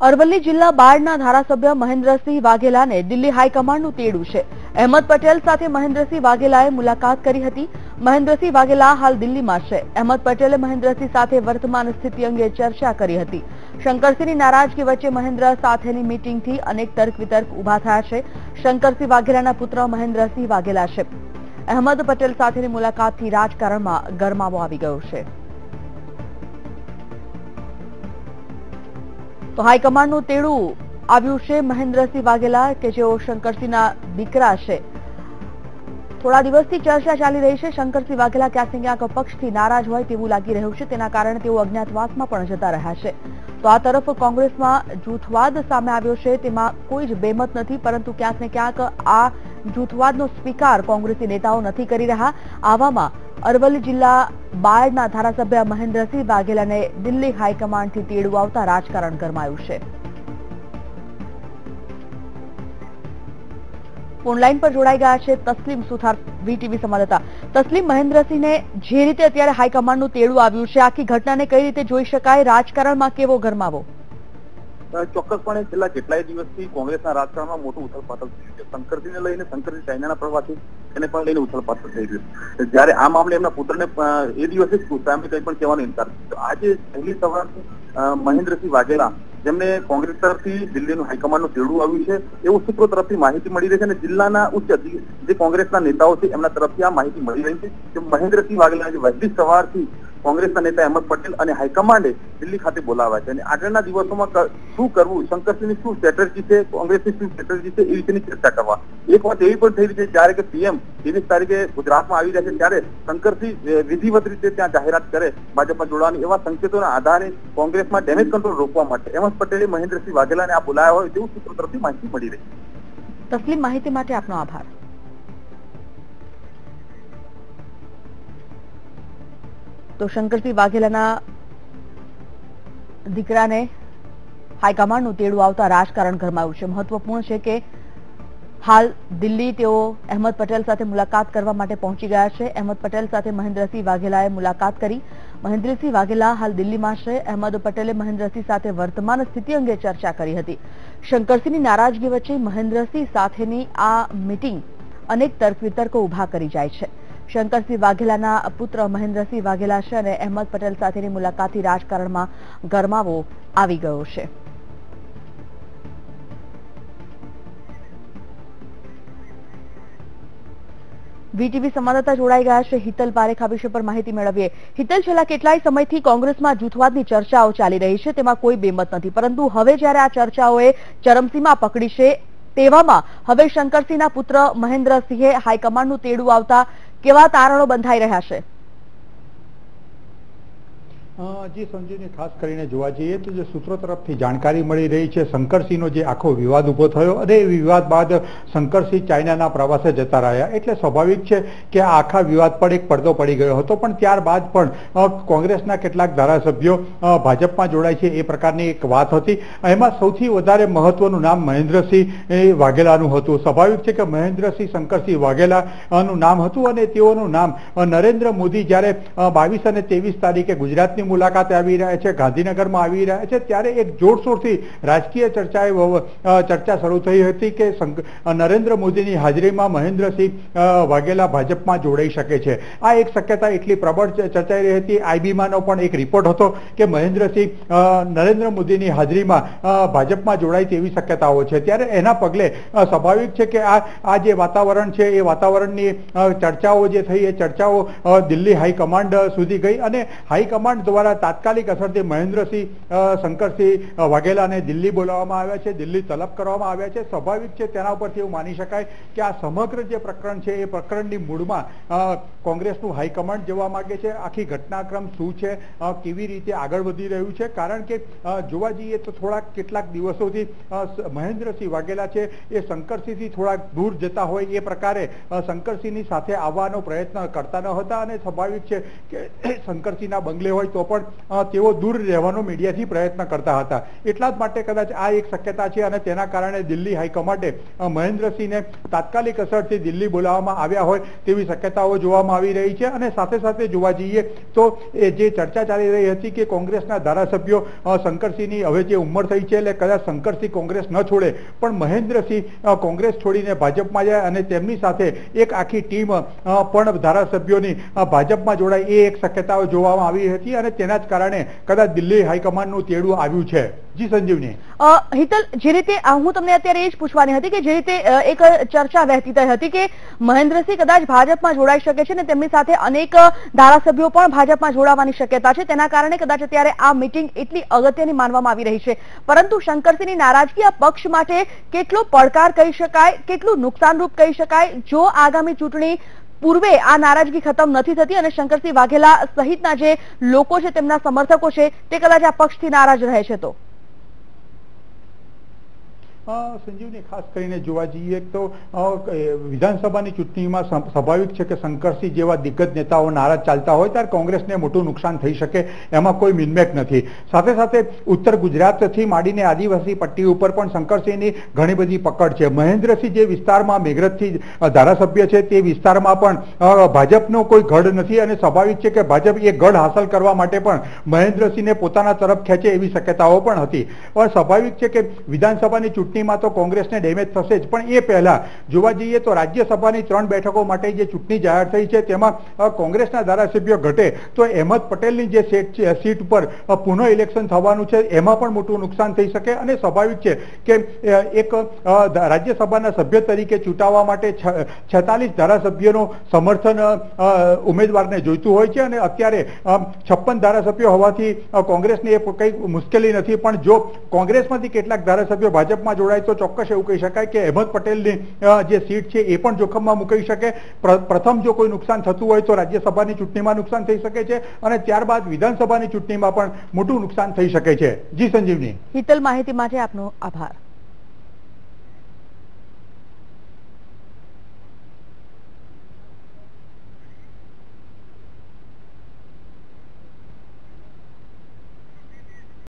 અરવલ્લી જિલ્લા બાળના ધારાસભ્ય મહેન્દ્રસિંહ વાઘેલાને દિલ્હી હાઈકમાન્ડનું તેડું છે। અહેમદ પટેલ સાથે મહેન્દ્રસિંહ વાઘેલાએ મુલાકાત કરી હતી। મહેન્દ્રસિંહ વાઘેલા હાલ દિલ્હીમાં છે। અહેમદ પટેલે મહેન્દ્રસિંહ સાથે વર્તમાન સ્થિતિ અંગે ચર્ચા કરી હતી। શંકરસિંહની નારાજગી વચ્ચે મહેન્દ્ર સાથેની મીટિંગથી અનેક તર્ક વિતર્ક ઉભા થયા છે। શંકરસિંહ વાઘેલાના પુત્ર મહેન્દ્રસિંહ વાઘેલા છે। અહેમદ પટેલ સાથેની મુલાકાતથી રાજકારણમાં ગરમાવો આવી ગયો છે। તો હાઈકમાન્ડનું તેડું આવ્યું છે। મહેન્દ્રસિંહ વાઘેલા કે જેઓ શંકરસિંહના દીકરા છે। થોડા દિવસથી ચર્ચા ચાલી રહી છે। શંકરસિંહ વાઘેલા ક્યાંક ને ક્યાંક પક્ષથી નારાજ હોય તેવું લાગી રહ્યું છે। તેના કારણે તેઓ અજ્ઞાતવાસમાં પણ જતા રહ્યા છે। તો આ તરફ કોંગ્રેસમાં જૂથવાદ સામે આવ્યો છે। તેમાં કોઈ જ બેમત નથી, પરંતુ ક્યાંક ને ક્યાંક આ જૂથવાદનો સ્વીકાર કોંગ્રેસી નેતાઓ નથી કરી રહ્યા। આવામાં અરવલ્લી જિલ્લા બાળના ધારાસભ્ય મહેન્દ્રસિંહ વાઘેલાને દિલ્હી હાઈકમાન્ડથી તેડું આવતા રાજકારણ ગરમાયું છે। ફોનલાઈન પર જોડાઈ ગયા છે તસ્લીમ સુથાર, વીટીવી સંવાદદાતા। તસ્લીમ, મહેન્દ્રસિંહને જે રીતે અત્યારે હાઈકમાન્ડનું તેડું આવ્યું છે, આખી ઘટનાને કઈ રીતે જોઈ શકાય? રાજકારણમાં કેવો ગરમાવો? ચોક્કસપણે છેલ્લા કેટલાય દિવસથી કોંગ્રેસના રાજકારણમાં મોટું ઉથલપાથલ થયું છે। શંકરસિંહને લઈને, શંકરસિંહ ચાઇનાના પ્રવાસી એને પણ લઈને ઉથલપાથલ થઈ રહ્યું છે। જ્યારે આ મામલે એમના પુત્રને એ દિવસે જ સામે કંઈ પણ કહેવાનો ઇનકાર કર્યો। આજે પહેલી સવારથી મહેન્દ્રસિંહ વાઘેલા, જેમને કોંગ્રેસ તરફથી દિલ્હીનું હાઈકમાન્ડનું તેડું આવ્યું છે એવું સૂત્રો તરફથી માહિતી મળી રહી છે, અને જિલ્લાના ઉચ્ચ જે કોંગ્રેસના નેતાઓ છે એમના તરફથી આ માહિતી મળી રહી છે કે મહેન્દ્રસિંહ વાઘેલા વહેલી સવારથી કોંગ્રેસના નેતા અહેમદ પટેલ અને હાઈકમાન્ડે દિલ્હી ખાતે બોલાવ્યા છે, અને આગળના દિવસોમાં શું કરવું, શંકરસિંહની શું સ્ટ્રેટેજી છે, કોંગ્રેસની શું સ્ટ્રેટેજી છે, એ વિશેની ચર્ચા કરવા। એક વાત એવી પણ થઈ રહી છે, જ્યારે કે પીએમ 23 તારીખે ગુજરાતમાં આવી રહ્યા છે, ત્યારે શંકરસિંહ વિધિવત રીતે ત્યાં જાહેરાત કરે ભાજપમાં જોડાવાની, એવા સંકેતોના આધારે કોંગ્રેસમાં ડેમેજ કંટ્રોલ રોકવા માટે અહેમદ પટેલે મહેન્દ્રસિંહ વાઘેલાને આ બોલાયા હોય તેવું સૂત્રો તરફથી માહિતી મળી રહી છે। તસ્લીમ, માહિતી માટે આપનો આભાર। તો શંકરસિંહ વાઘેલાના દીકરાને હાઈકમાન્ડનું તેડું આવતા રાજકારણ ગરમાયું છે। મહત્વપૂર્ણ છે કે હાલ દિલ્હી તેઓ અહેમદ પટેલ સાથે મુલાકાત કરવા માટે પહોંચી ગયા છે। અહેમદ પટેલ સાથે મહેન્દ્રસિંહ વાઘેલાએ મુલાકાત કરી। મહેન્દ્રસિંહ વાઘેલા હાલ દિલ્હીમાં છે। અહેમદ પટેલે મહેન્દ્રસિંહ સાથે વર્તમાન સ્થિતિ અંગે ચર્ચા કરી હતી। શંકરસિંહની નારાજગી વચ્ચે મહેન્દ્રસિંહ સાથેની આ મીટિંગ અનેક તર્ક વિતર્કો ઉભા કરી જાય છે। શંકરસિંહ વાઘેલાના પુત્ર મહેન્દ્રસિંહ વાઘેલા છે, અને અહેમદ પટેલ સાથેની મુલાકાતથી રાજકારણમાં ગરમાવો આવી ગયો છે। વીટીવી સંવાદદાતા જોડાઈ ગયા છે હિતલ પારેખ, આ વિષય પર માહિતી મેળવીએ। હિતલ, છેલ્લા કેટલાય સમયથી કોંગ્રેસમાં જૂથવાદની ચર્ચાઓ ચાલી રહી છે, તેમાં કોઈ બેમત નથી, પરંતુ હવે જ્યારે આ ચર્ચાઓએ ચરમસીમા પકડી છે, તેવામાં હવે શંકરસિંહના પુત્ર મહેન્દ્રસિંહે હાઈકમાન્ડનું તેડું આવતા કેવા તારણો બંધાઈ રહ્યા છે? જી સંજીવની, ખાસ કરીને જોવા જઈએ તો જે સૂત્રો તરફથી જાણકારી મળી રહી છે, શંકરસિંહનો જે આખો વિવાદ ઉભો થયો અને એ વિવાદ બાદ શંકરસિંહ ચાઇનાના પ્રવાસે જતા રહ્યા, એટલે સ્વાભાવિક છે કે આ આખા વિવાદ પર એક પડદો પડી ગયો હતો। પણ ત્યારબાદ પણ કોંગ્રેસના કેટલાક ધારાસભ્યો ભાજપમાં જોડાય છે એ પ્રકારની એક વાત હતી। એમાં સૌથી વધારે મહત્વનું નામ મહેન્દ્રસિંહ વાઘેલાનું હતું। સ્વાભાવિક છે કે મહેન્દ્રસિંહ શંકરસિંહ વાઘેલાનું નામ હતું, અને તેઓનું નામ નરેન્દ્ર મોદી જ્યારે 22 અને 23 તારીખે ગુજરાતની મુલાકાતે આવી રહ્યા છે, ગાંધીનગરમાં આવી રહ્યા છે, ત્યારે એક જોરશોરથી રાજકીય ચર્ચા શરૂ થઈ હતી કે નરેન્દ્ર મોદીની હાજરીમાં મહેન્દ્રસિંહ વાઘેલા ભાજપમાં જોડાઈ શકે છે। આ એક શક્યતા એટલી પ્રબળ ચર્ચાઈ રહી હતી। આઈબીમાંનો પણ એક રિપોર્ટ હતો કે મહેન્દ્રસિંહ નરેન્દ્ર મોદીની હાજરીમાં ભાજપમાં જોડાય તેવી શક્યતાઓ છે। ત્યારે એના પગલે સ્વાભાવિક છે કે આ જે વાતાવરણ છે એ વાતાવરણની ચર્ચાઓ જે થઈ એ ચર્ચાઓ દિલ્હી હાઈકમાન્ડ સુધી ગઈ, અને હાઈકમાન્ડ દ્વારા તાત્કાલિક અસરથી મહેન્દ્રસિંહ શંકરસિંહ વાઘેલાને દિલ્હી બોલાવવામાં આવ્યા છે, દિલ્હી તલબ કરવામાં આવ્યા છે। સ્વાભાવિક છે તેના ઉપરથી એવું માની શકાય કે આ સમગ્ર જે પ્રકરણ છે એ પ્રકરણની મૂળમાં કોંગ્રેસનું હાઈકમાન્ડ જવા માંગે છે। આખી ઘટનાક્રમ શું છે, કેવી રીતે આગળ વધી રહ્યું છે, કારણ કે જોવા જઈએ તો કેટલાક દિવસોથી મહેન્દ્રસિંહ વાઘેલા છે એ શંકરસિંહથી થોડાક દૂર જતા હોય એ પ્રકારે શંકરસિંહની સાથે આવવાનો પ્રયત્ન કરતા ન હતા, અને સ્વાભાવિક છે કે શંકરસિંહના બંગલે હોય તો પણ તેઓ દૂર રહેવાનો મીડિયાથી પ્રયત્ન કરતા હતા. એટલા જ માટે કદાચ આ એક શક્યતા છે અને તેના કારણે દિલ્હી હાઈકમાન્ડે મહેન્દ્રસિંહને તાત્કાલિક અસરથી દિલ્હી બોલાવવામાં આવ્યા હોય તેવી શક્યતાઓ જોવામાં આવી રહી છે. અને સાથે સાથે જોવા જઈએ તો જે ચર્ચા ચાલી રહી હતી કે કોંગ્રેસના ધારાસભ્યો શંકરસિંહની હવે જે ઉંમર થઈ છે એટલે કદાચ શંકરસિંહ કોંગ્રેસ ન છોડે પણ મહેન્દ્રસિંહ કોંગ્રેસ છોડીને ભાજપમાં જાય અને તેમની સાથે એક આખી ટીમ પણ ધારાસભ્યોની ભાજપમાં જોડાય એ એક શક્યતાઓ જોવામાં આવી હતી અને તેના જ કારણે કદાચ દિલ્હી હાઈકમાન્ડનું તેડું આવ્યું છે. જી સંજીવની. હિતલ, જે રીતે હું તમને અત્યારે એ જ પૂછવાની હતી કે જે રીતે એક ચર્ચા વહેતી થઈ હતી કે મહેન્દ્રસિંહ કદાચ ભાજપમાં જોડાઈ શકે છે અને તેમની સાથે અનેક ધારાસભ્યો પણ ભાજપમાં જોડાવાની શક્યતા છે, તેના કારણે કદાચ અત્યારે આ મીટિંગ એટલી અગત્યની માનવામાં આવી રહી છે. પરંતુ શંકરસિંહની નારાજગી આ પક્ષ માટે કેટલો પડકાર કહી શકાય, કેટલું નુકસાનરૂપ કહી શકાય જો આગામી ચૂંટણી પૂર્વે આ નારાજગી ખતમ નથી થતી અને શંકરસિંહ વાઘેલા સહિતના જે લોકો છે, તેમના સમર્થકો છે, તે કદાચ આ પક્ષથી નારાજ રહે છે તો? સંજીવની, ખાસ કરીને જોવા જઈએ તો વિધાનસભાની ચૂંટણીમાં સ્વાભાવિક છે કે શંકરસિંહ જેવા દિગ્ગજ નેતાઓ નારાજ ચાલતા હોય ત્યારે કોંગ્રેસને મોટું નુકસાન થઈ શકે એમાં કોઈ મિનમેક નથી. સાથે સાથે ઉત્તર ગુજરાતથી માંડીને આદિવાસી પટ્ટી ઉપર પણ શંકરસિંહની ઘણી બધી પકડ છે. મહેન્દ્રસિંહ જે વિસ્તારમાં મેઘરજથી ધારાસભ્ય છે તે વિસ્તારમાં પણ ભાજપનો કોઈ ગઢ નથી અને સ્વાભાવિક છે કે ભાજપ એ ગઢ હાંસલ કરવા માટે પણ મહેન્દ્રસિંહને પોતાના તરફ ખેંચે એવી શક્યતાઓ પણ હતી. પણ સ્વાભાવિક છે કે વિધાનસભાની ચૂંટણી તો કોંગ્રેસને ડેમેજ થશે જ, પણ એ પહેલા જોવા જઈએ તો રાજ્યસભાની 3 બેઠકો માટે જે ચૂંટણી જાહેર થઈ છે તેમાં કોંગ્રેસના ધારાસભ્યો ઘટે તો અહેમદ પટેલની જે સીટ પર પુનઃ ઇલેક્શન થવાનું છે એમાં પણ મોટું નુકસાન થઈ શકે. અને સ્વાભાવિક છે કે એક રાજ્યસભાના સભ્ય તરીકે ચૂંટાવા માટે 46 ધારાસભ્યોનો સમર્થન ઉમેદવારને જોઈતું હોય છે અને અત્યારે 56 ધારાસભ્યો હોવાથી કોંગ્રેસને એ કઈ મુશ્કેલી નથી. પણ જો કોંગ્રેસમાંથી કેટલાક ધારાસભ્યો ભાજપમાં જોડાય તો ચોક્કસ એવું કહી શકાય કે અહેમદ પટેલની જે સીટ છે એ પણ જોખમમાં મુકાઈ શકે. પ્રથમ જો કોઈ નુકસાન થતું હોય તો રાજ્યસભાની ચૂંટણીમાં નુકસાન થઈ શકે છે અને ત્યારબાદ વિધાનસભાની ચૂંટણીમાં પણ મોટું નુકસાન થઈ શકે છે. જી સંજીવની. હિતલ, માહિતી માટે આપનો આભાર.